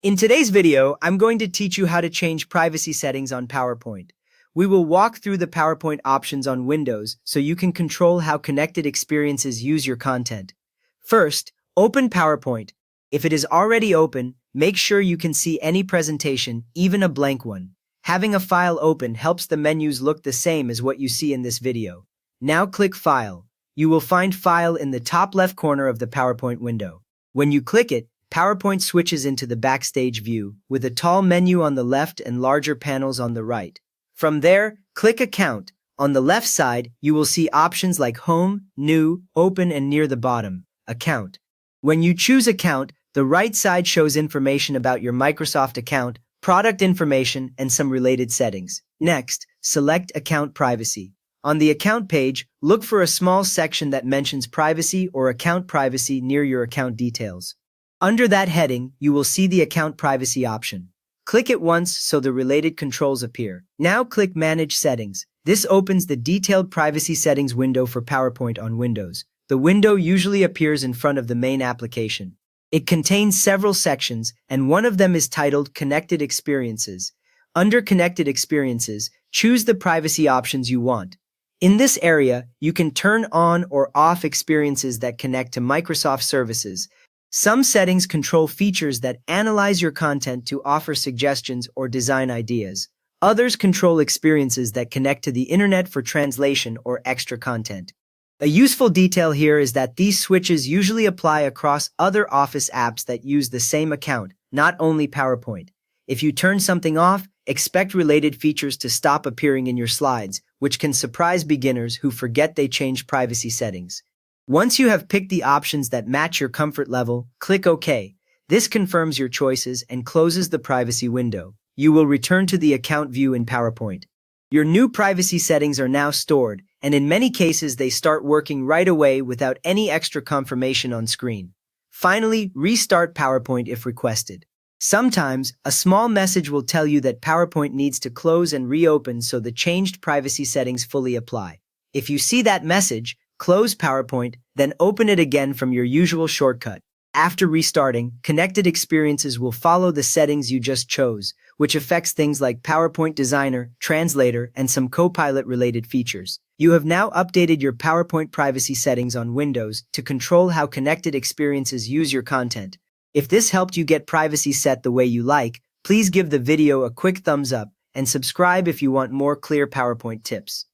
In today's video, I'm going to teach you how to change privacy settings on PowerPoint. We will walk through the PowerPoint options on Windows so you can control how connected experiences use your content. First, open PowerPoint. If it is already open, make sure you can see any presentation, even a blank one. Having a file open helps the menus look the same as what you see in this video. Now click File. You will find File in the top left corner of the PowerPoint window. When you click it, PowerPoint switches into the Backstage view, with a tall menu on the left and larger panels on the right. From there, click Account. On the left side, you will see options like Home, New, Open, and near the bottom, Account. When you choose Account, the right side shows information about your Microsoft account, product information, and some related settings. Next, select Account Privacy. On the Account page, look for a small section that mentions Privacy or Account Privacy near your account details. Under that heading, you will see the Account Privacy option. Click it once so the related controls appear. Now click Manage Settings. This opens the detailed privacy settings window for PowerPoint on Windows. The window usually appears in front of the main application. It contains several sections, and one of them is titled Connected Experiences. Under Connected Experiences, choose the privacy options you want. In this area, you can turn on or off experiences that connect to Microsoft services. Some settings control features that analyze your content to offer suggestions or design ideas. Others control experiences that connect to the internet for translation or extra content. A useful detail here is that these switches usually apply across other Office apps that use the same account, not only PowerPoint. If you turn something off, expect related features to stop appearing in your slides, which can surprise beginners who forget they changed privacy settings. Once you have picked the options that match your comfort level, click OK. This confirms your choices and closes the privacy window. You will return to the account view in PowerPoint. Your new privacy settings are now stored, and in many cases they start working right away without any extra confirmation on screen. Finally, restart PowerPoint if requested. Sometimes, a small message will tell you that PowerPoint needs to close and reopen so the changed privacy settings fully apply. If you see that message, close PowerPoint, then open it again from your usual shortcut. After restarting, Connected Experiences will follow the settings you just chose, which affects things like PowerPoint Designer, Translator, and some Copilot-related features. You have now updated your PowerPoint privacy settings on Windows to control how Connected Experiences use your content. If this helped you get privacy set the way you like, please give the video a quick thumbs up and subscribe if you want more clear PowerPoint tips.